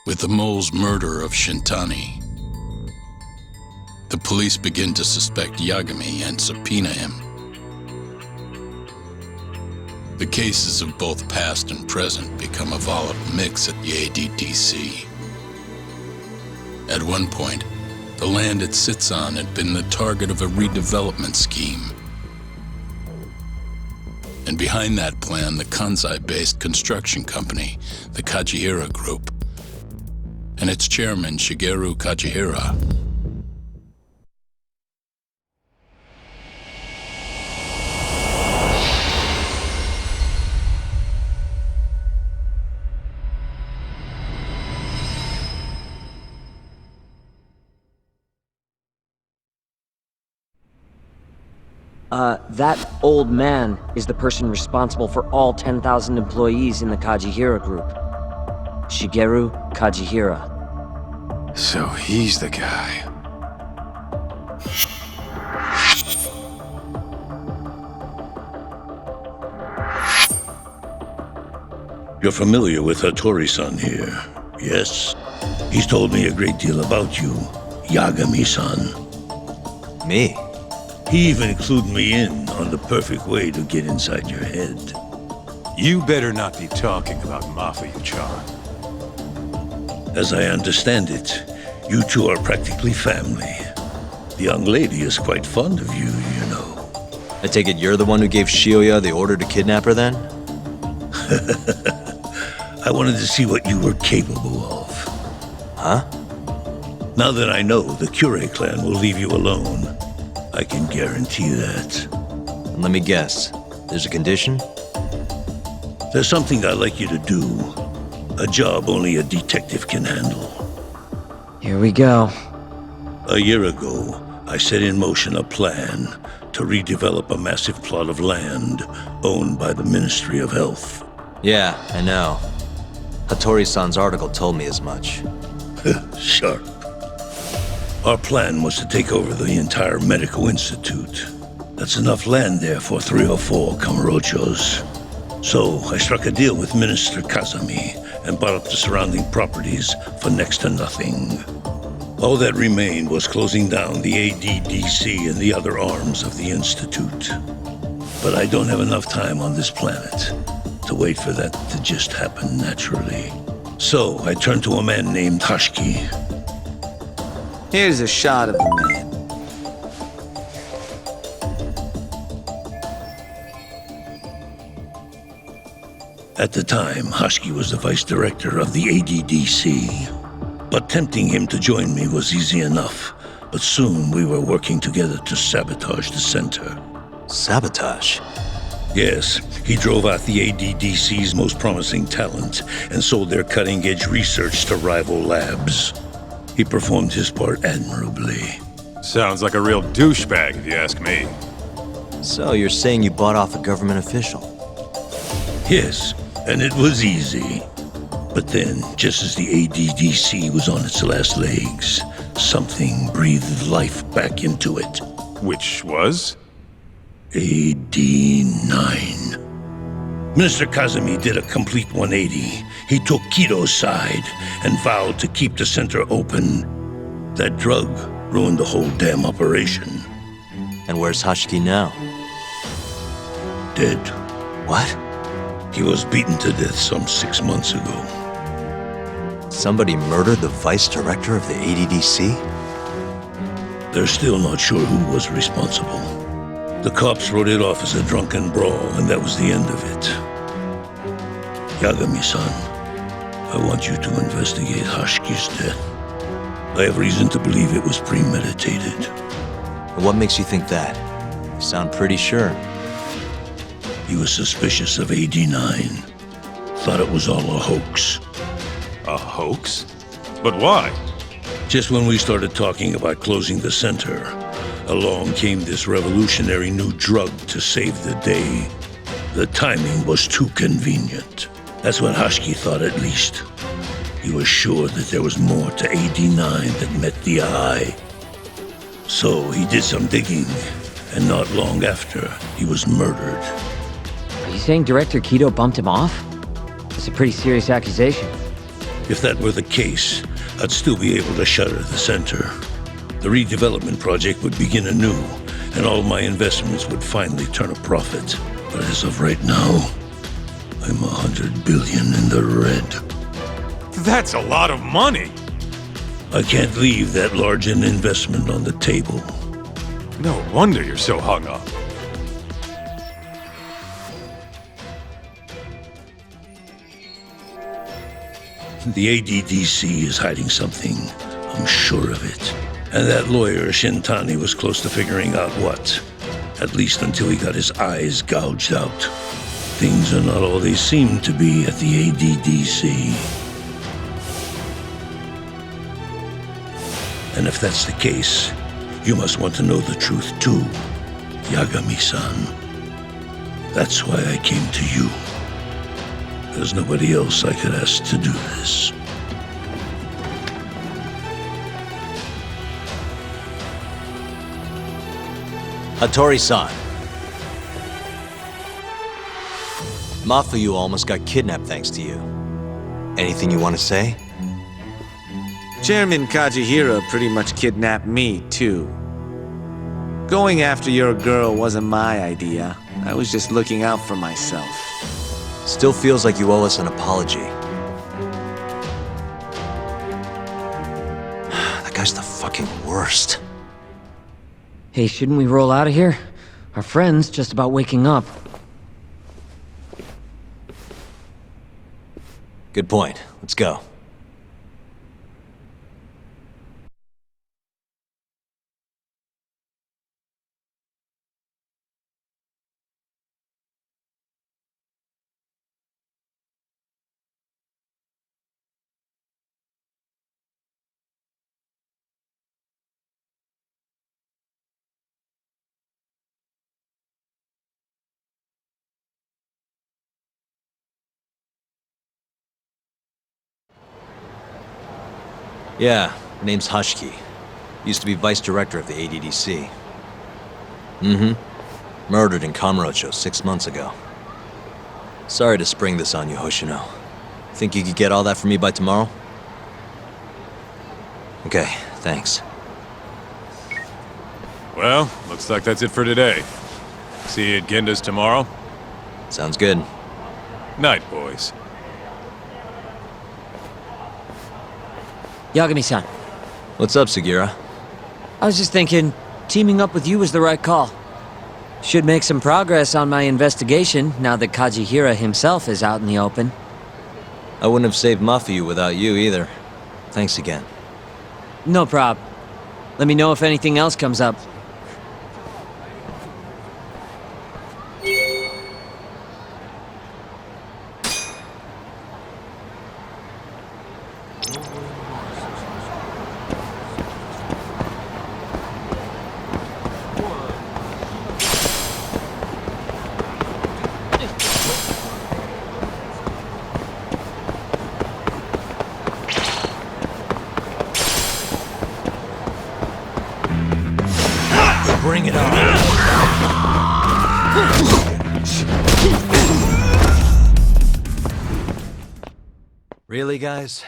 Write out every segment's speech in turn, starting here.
With the mole's murder of Shintani, the police begin to suspect Yagami and subpoena him. The cases of both past and present become a volatile mix at the ADDC. At one point, the land it sits on had been the target of a redevelopment scheme. And behind that plan, the Kansai-based construction company, the Kajihira Group, and its chairman, Shigeru Kajihira. That old man is the person responsible for all 10,000 employees in the Kajihira Group. Shigeru Kajihira. So he's the guy. You're familiar with Hattori-san here, yes? He's told me a great deal about you, Yagami-san. Me? He even clued me in on the perfect way to get inside your head. You better not be talking about Mafia-chan. As I understand it, you two are practically family. The young lady is quite fond of you, you know. I take it you're the one who gave Shioya the order to kidnap her then? I wanted to see what you were capable of. Huh? Now that I know the Kure clan will leave you alone, I can guarantee that. And let me guess, there's a condition? There's something I'd like you to do. A job only a detective can handle. Here we go. A year ago, I set in motion a plan to redevelop a massive plot of land owned by the Ministry of Health. Yeah, I know. Hattori-san's article told me as much. Sharp. Our plan was to take over the entire medical institute. That's enough land there for 3 or 4 Kamurochos. So I struck a deal with Minister Kazami and bought up the surrounding properties for next to nothing. All that remained was closing down the ADDC and the other arms of the institute. But I don't have enough time on this planet to wait for that to just happen naturally. So I turned to a man named Hashiki. Here's a shot of the man. At the time, Hashiki was the vice director of the ADDC. But tempting him to join me was easy enough. But soon we were working together to sabotage the center. Sabotage? Yes, he drove out the ADDC's most promising talent and sold their cutting-edge research to rival labs. He performed his part admirably. Sounds like a real douchebag, if you ask me. So you're saying you bought off a government official? Yes, and it was easy. But then, just as the ADDC was on its last legs, something breathed life back into it. Which was? AD9. Minister Kazami did a complete 180. He took Kido's side and vowed to keep the center open. That drug ruined the whole damn operation. And where's Hashiki now? Dead. What? He was beaten to death some 6 months ago. Somebody murdered the vice director of the ADDC? They're still not sure who was responsible. The cops wrote it off as a drunken brawl, and that was the end of it. Yagami-san, I want you to investigate Hashiki's death. I have reason to believe it was premeditated. And what makes you think that? You sound pretty sure. He was suspicious of AD9. Thought it was all a hoax. A hoax? But why? Just when we started talking about closing the center, along came this revolutionary new drug to save the day. The timing was too convenient. That's what Hashiki thought, at least. He was sure that there was more to AD9 that met the eye. So he did some digging, and not long after, he was murdered. Are you saying Director Kido bumped him off? It's a pretty serious accusation. If that were the case, I'd still be able to shutter the center. The redevelopment project would begin anew, and all my investments would finally turn a profit. But as of right now, I'm 100 billion in the red. That's a lot of money! I can't leave that large an investment on the table. No wonder you're so hung up. The ADDC is hiding something. I'm sure of it. And that lawyer, Shintani, was close to figuring out what. At least until he got his eyes gouged out. Things are not all they seem to be at the ADDC. And if that's the case, you must want to know the truth too, Yagami-san. That's why I came to you. There's nobody else I could ask to do this. Hattori-san. Mafuyu almost got kidnapped thanks to you. Anything you want to say? Chairman Kajihira pretty much kidnapped me, too. Going after your girl wasn't my idea. I was just looking out for myself. Still feels like you owe us an apology. That guy's the fucking worst. Hey, shouldn't we roll out of here? Our friend's just about waking up. Good point. Let's go. Yeah, name's Hushki. Used to be vice director of the ADDC. Murdered in Kamurocho 6 months ago. Sorry to spring this on you, Hoshino. Think you could get all that for me by tomorrow? Okay, thanks. Well, looks like that's it for today. See you at Genda's tomorrow. Sounds good. Night, boys. Yagami-san, What's up, Sugira? I was just thinking, teaming up with you was the right call. Should make some progress on my investigation now that Kajihira himself is out in the open. I wouldn't have saved Mafuyu without you either. Thanks again. No prob. Let me know if anything else comes up. Bring it on. Really, guys?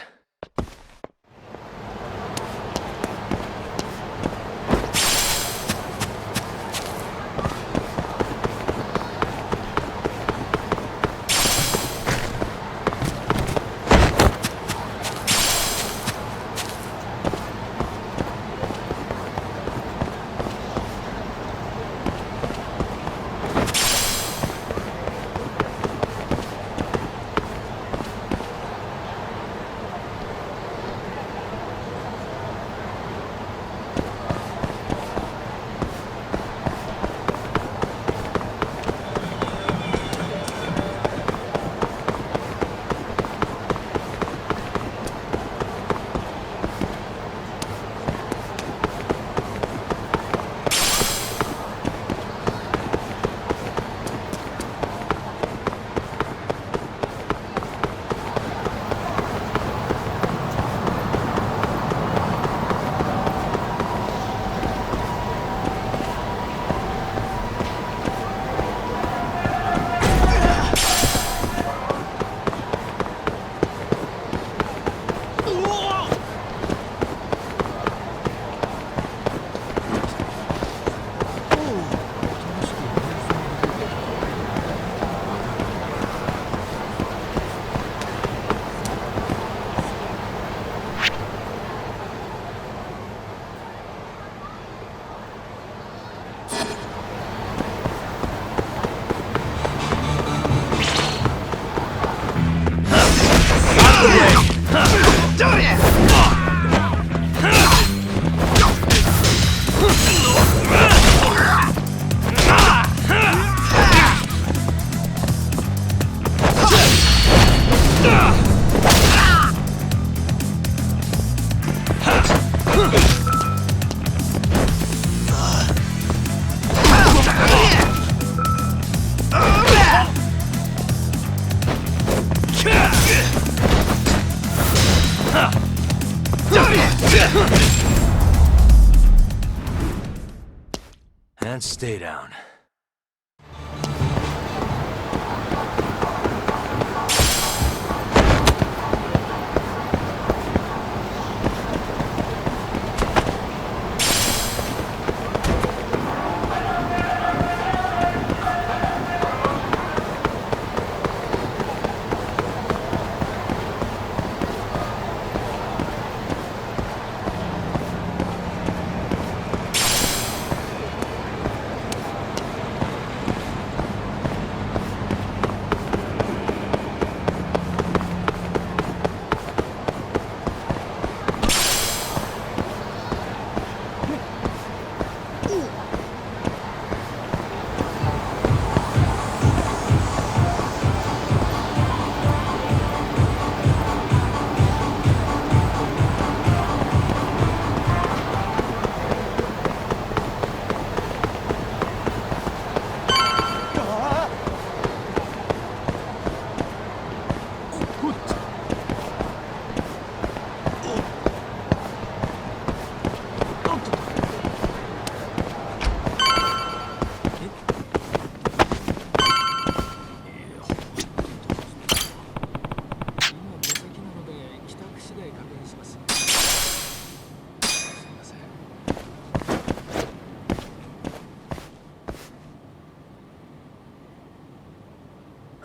And stay down.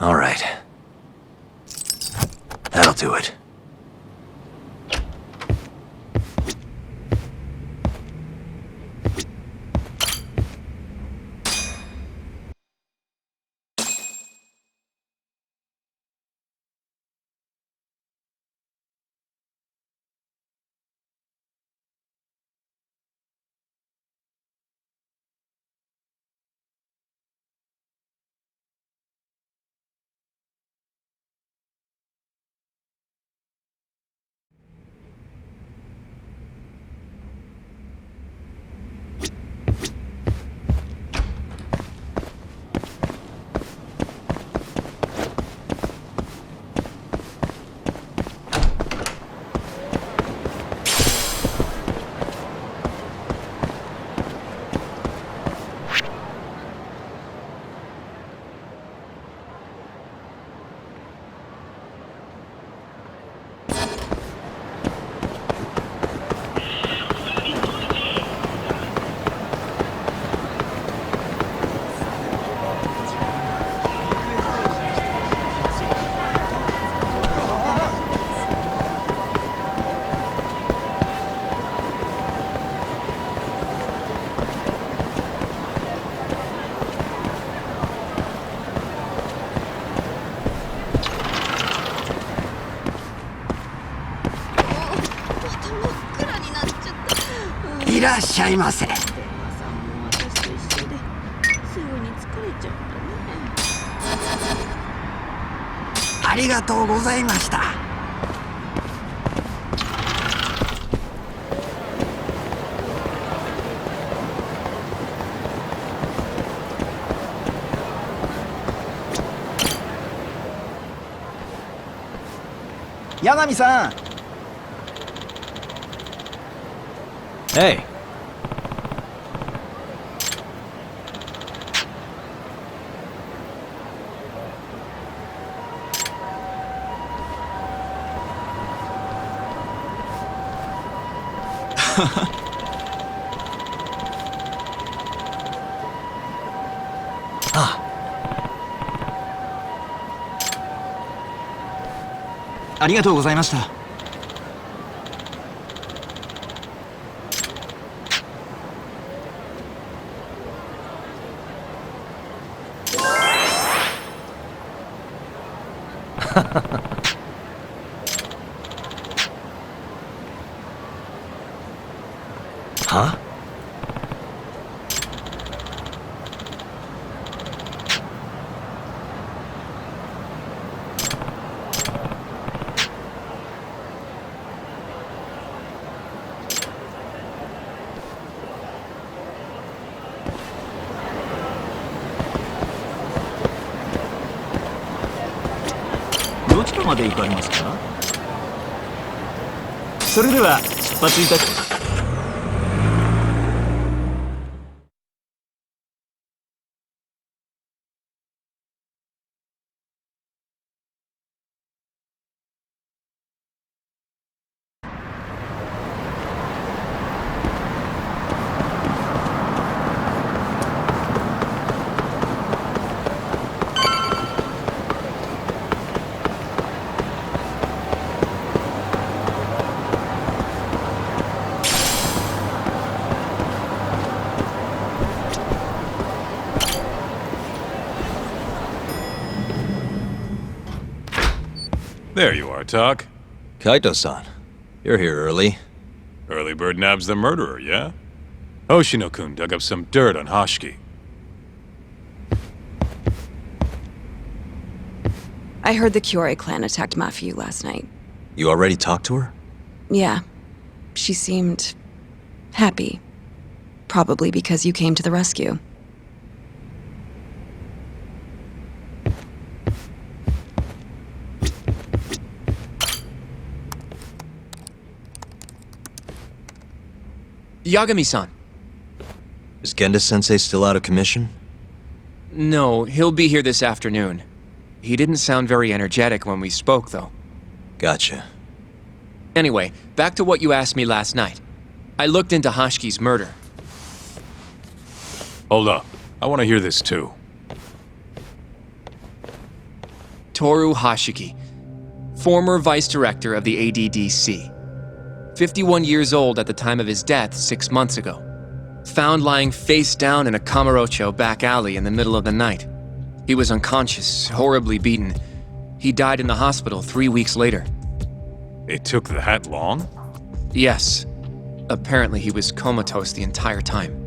All right. That'll do it.いらっしゃいませ。ありがとうございました。八神さん。Hey. Ah. ありがとうございました。Huh? There you are, Tak. Kaito-san, you're here early. Early bird nabs the murderer, yeah? Hoshino-kun dug up some dirt on Hashiki. I heard the Kyorei clan attacked Mafiu last night. You already talked to her? Yeah. She seemed happy. Probably because you came to the rescue. Yagami-san. Is Genda-sensei still out of commission? No, he'll be here this afternoon. He didn't sound very energetic when we spoke, though. Gotcha. Anyway, back to what you asked me last night. I looked into Hashiki's murder. Hold up. I want to hear this too. Toru Hashiki, former vice director of the ADDC. 51 years old at the time of his death 6 months ago. Found lying face down in a Kamurocho back alley in the middle of the night. He was unconscious, horribly beaten. He died in the hospital 3 weeks later. It took that long? Yes. Apparently he was comatose the entire time.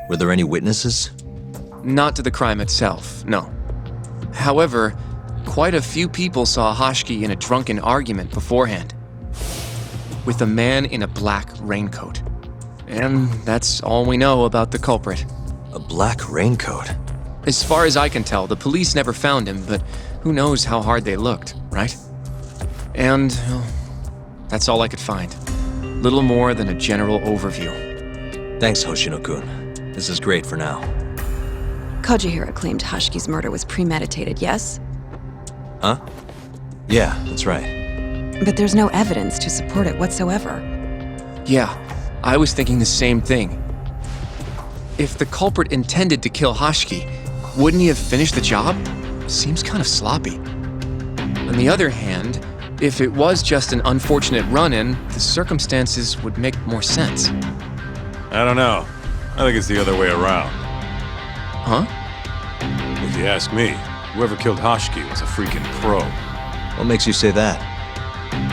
Were there any witnesses? Not to the crime itself, no. However, quite a few people saw Hashiki in a drunken argument beforehand. With a man in a black raincoat. And that's all we know about the culprit. A black raincoat? As far as I can tell, the police never found him, but who knows how hard they looked, right? And well, that's all I could find. Little more than a general overview. Thanks, Hoshino-kun. This is great for now. Kajihira claimed Hashiki's murder was premeditated, yes? Huh? Yeah, that's right. But there's no evidence to support it whatsoever. Yeah, I was thinking the same thing. If the culprit intended to kill Hashiki, wouldn't he have finished the job? Seems kind of sloppy. On the other hand, if it was just an unfortunate run-in, the circumstances would make more sense. I don't know. I think it's the other way around. Huh? If you ask me, whoever killed Hashiki was a freaking pro. What makes you say that?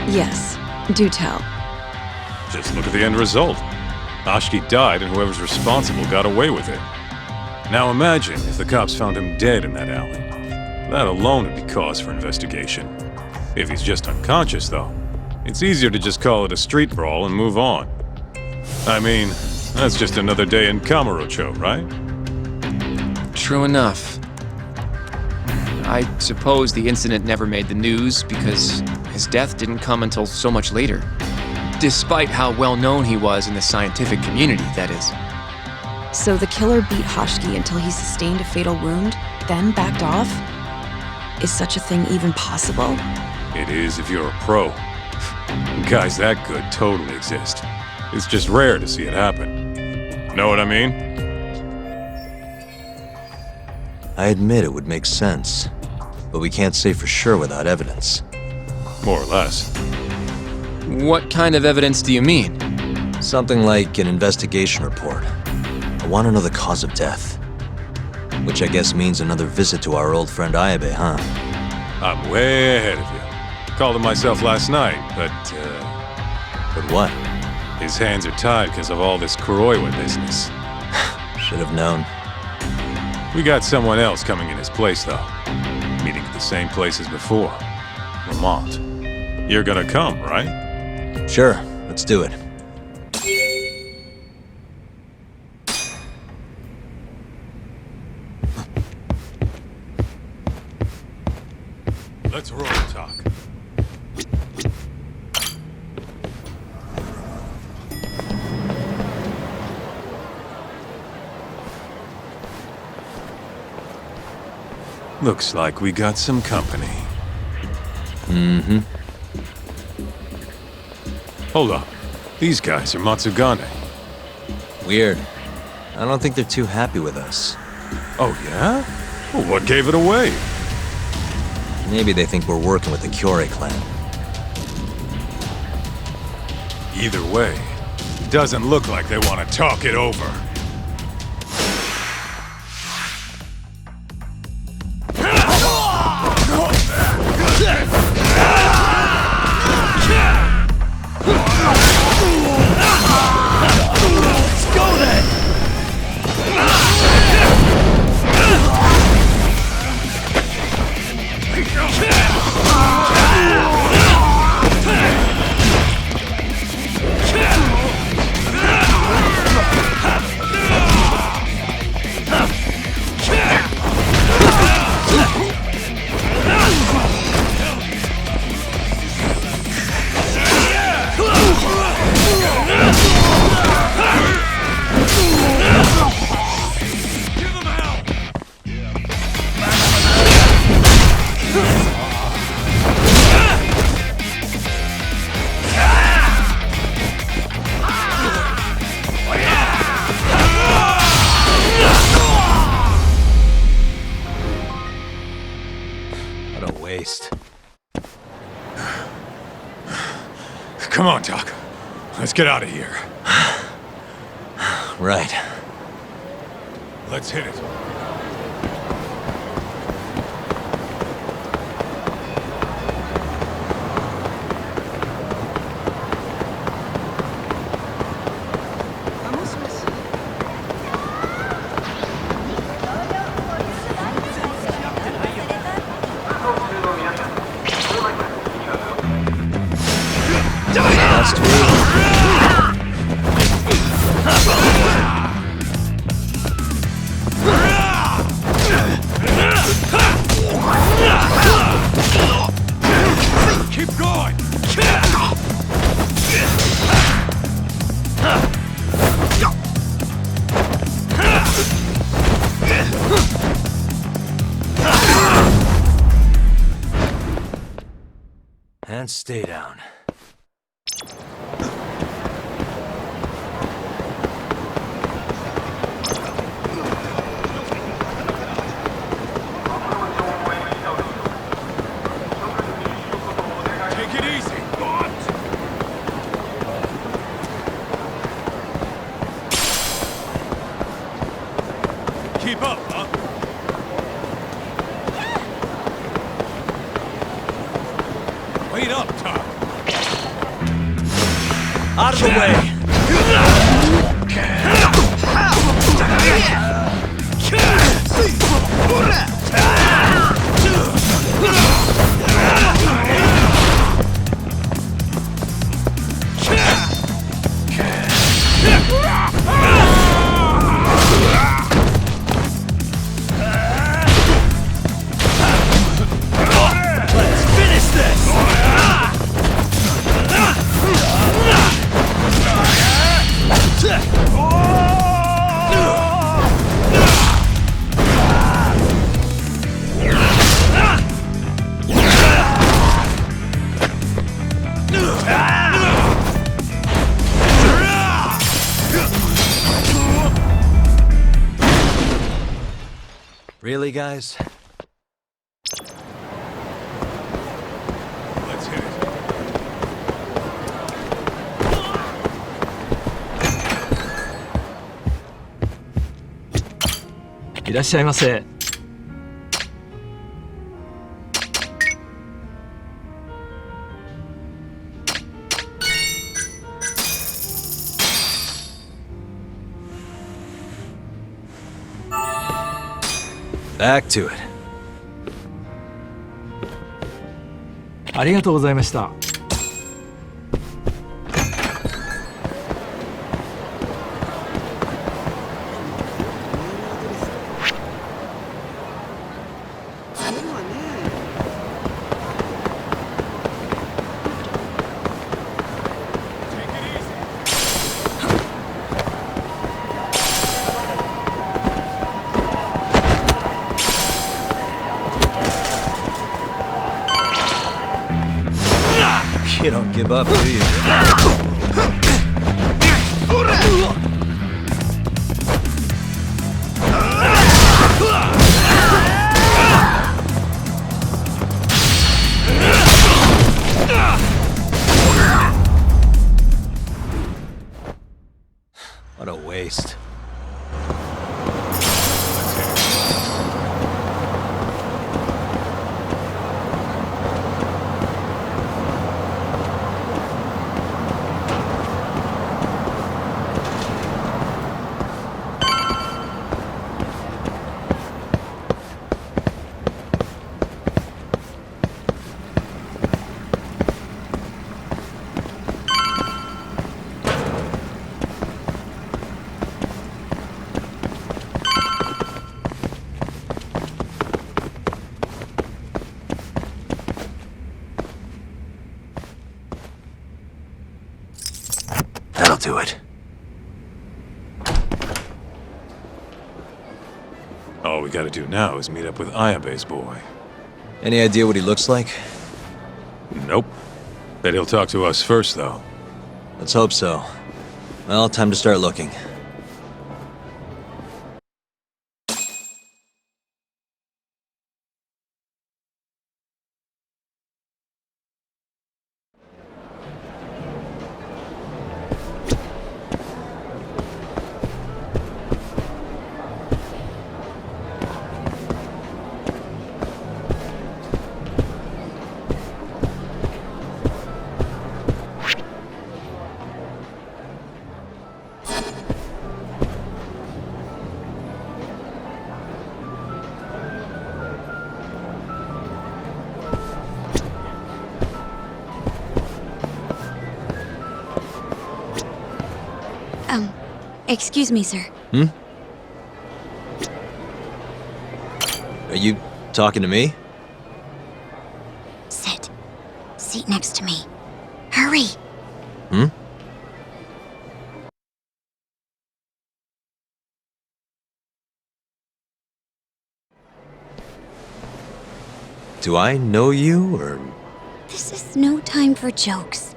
Yes, do tell. Just look at the end result. Hashiki died and whoever's responsible got away with it. Now imagine if the cops found him dead in that alley. That alone would be cause for investigation. If he's just unconscious, though, it's easier to just call it a street brawl and move on. I mean, that's just another day in Kamurocho, right? True enough. I suppose the incident never made the news because his death didn't come until so much later. Despite how well known he was in the scientific community, that is. So the killer beat Hashiki until he sustained a fatal wound, then backed off? Is such a thing even possible? It is if you're a pro. Guys that good totally exist. It's just rare to see it happen. Know what I mean? I admit it would make sense, but we can't say for sure without evidence. More or less. What kind of evidence do you mean? Something like an investigation report. I want to know the cause of death. Which I guess means another visit to our old friend Ayabe, huh? I'm way ahead of you. Called him myself last night, but what? his hands are tied because of all this Kuroiwa business. Should have known. We got someone else coming in his place, though. Meeting at the same place as before. Lamont. You're gonna come, right? Sure, let's do it. Let's roll, Talk. Looks like we got some company. Mm-hmm. Hold up. These guys are Matsugane. Weird. I don't think they're too happy with us. Oh, yeah? Well, what gave it away? Maybe they think we're working with the Kyorei clan. Either way, doesn't look like they want to talk it over. Come on, Doc. Let's get out of here. Right. Let's hit it. Keep going! And stay down. Take it easy! Keep up, huh? Wait up, Tom. Out of the way! Let's finish this! Really, guys? Let's hit it. Back to it. ありがとうございました。You don't give up, do you? What a waste. That'll do it. All we gotta do now is meet up with Ayabe's boy. Any idea what he looks like? Nope. Bet he'll talk to us first, though. Let's hope so. Well, time to start looking. Excuse me, sir. Are you talking to me? Sit. Seat next to me. Hurry! Do I know you, or... This is no time for jokes.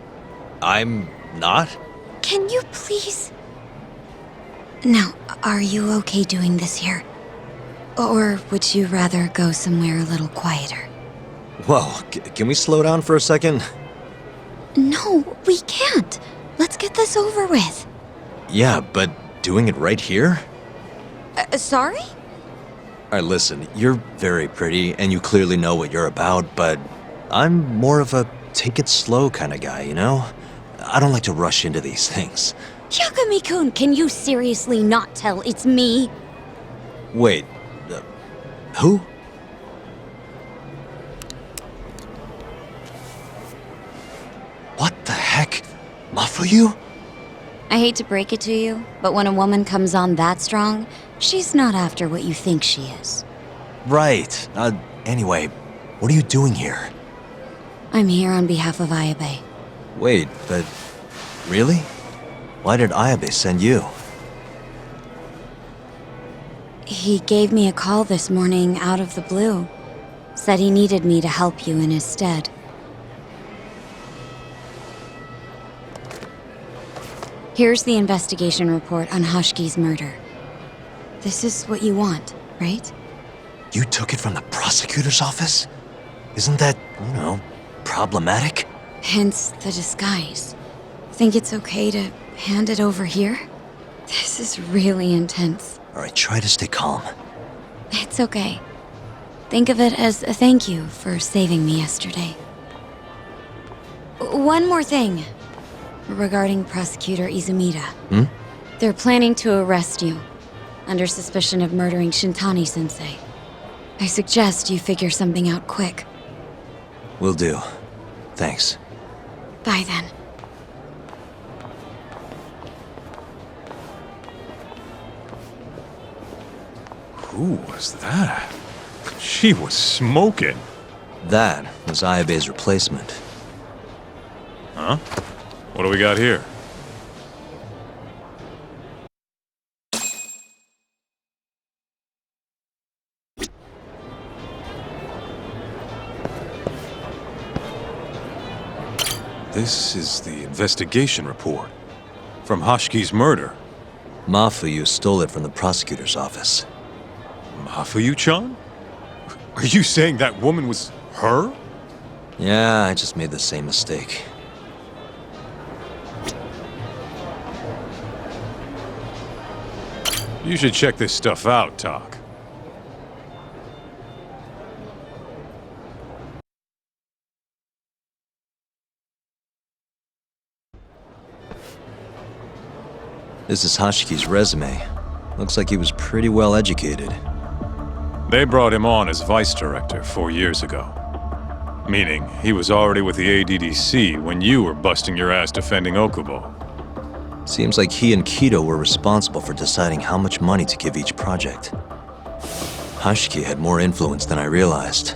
I'm not? Can you please... Now, are you okay doing this here? Or would you rather go somewhere a little quieter? Whoa, can we slow down for a second? No, we can't. Let's get this over with. Yeah, but doing it right here? Sorry? Alright, listen, you're very pretty, and you clearly know what you're about, but I'm more of a take it slow kind of guy, you know? I don't like to rush into these things. Yagami-kun, can you seriously not tell it's me? Wait, who? What the heck? Mafuyu? I hate to break it to you, but when a woman comes on that strong, she's not after what you think she is. Right. Anyway, what are you doing here? I'm here on behalf of Ayabe. Wait, but... really? Why did Ayabe send you? He gave me a call this morning out of the blue. Said he needed me to help you in his stead. Here's the investigation report on Hashki's murder. This is what you want, right? You took it from the prosecutor's office? Isn't that, you know, problematic? Hence the disguise. Think it's okay to hand it over here? This is really intense. Alright, try to stay calm. It's okay. Think of it as a thank you for saving me yesterday. One more thing. Regarding Prosecutor Izumida. Hmm? They're planning to arrest you. Under suspicion of murdering Shintani-sensei. I suggest you figure something out quick. Will do. Thanks. Bye then. Who was that? She was smoking. That was Ayabe's replacement. Huh? What do we got here? This is the investigation report from Hashki's murder. Mafuyu stole it from the prosecutor's office. Mafuyu-chan? Are you saying that woman was her? Yeah, I just made the same mistake. You should check this stuff out, Tak. This is Hashiki's resume. Looks like he was pretty well educated. They brought him on as vice director 4 years ago. Meaning, he was already with the ADDC when you were busting your ass defending Okubo. Seems like he and Kido were responsible for deciding how much money to give each project. Hashiki had more influence than I realized.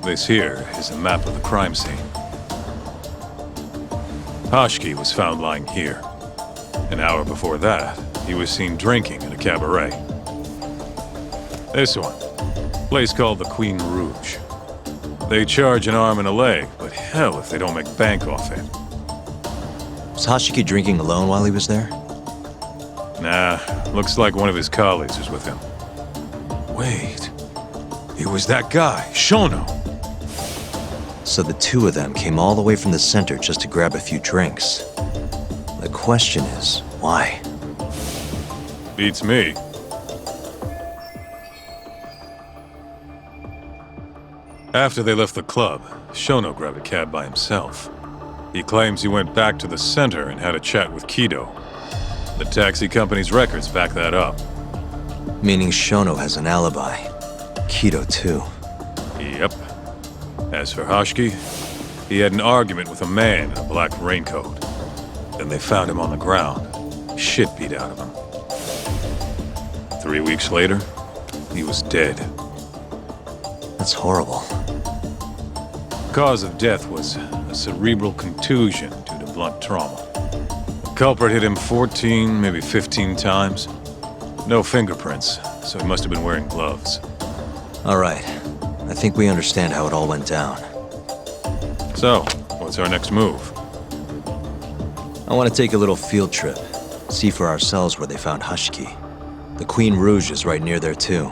This here is a map of the crime scene. Hashiki was found lying here. An hour before that, he was seen drinking in a cabaret. This one, place called the Queen Rouge. They charge an arm and a leg, but hell if they don't make bank off it. Was Hashiki drinking alone while he was there? Nah, looks like one of his colleagues was with him. Wait, it was that guy, Shono. So the two of them came all the way from the center just to grab a few drinks. The question is, why? Beats me. After they left the club, Shono grabbed a cab by himself. He claims he went back to the center and had a chat with Kido. The taxi company's records back that up. Meaning Shono has an alibi. Kido too. Yep. As for Hashiki, he had an argument with a man in a black raincoat. Then they found him on the ground, shit beat out of him. 3 weeks later, he was dead. That's horrible. Cause of death was a cerebral contusion due to blunt trauma. The culprit hit him 14, maybe 15 times. No fingerprints, so he must have been wearing gloves. All right. I think we understand how it all went down. So, what's our next move? I want to take a little field trip. See for ourselves where they found Hashiki. The Queen Rouge is right near there too.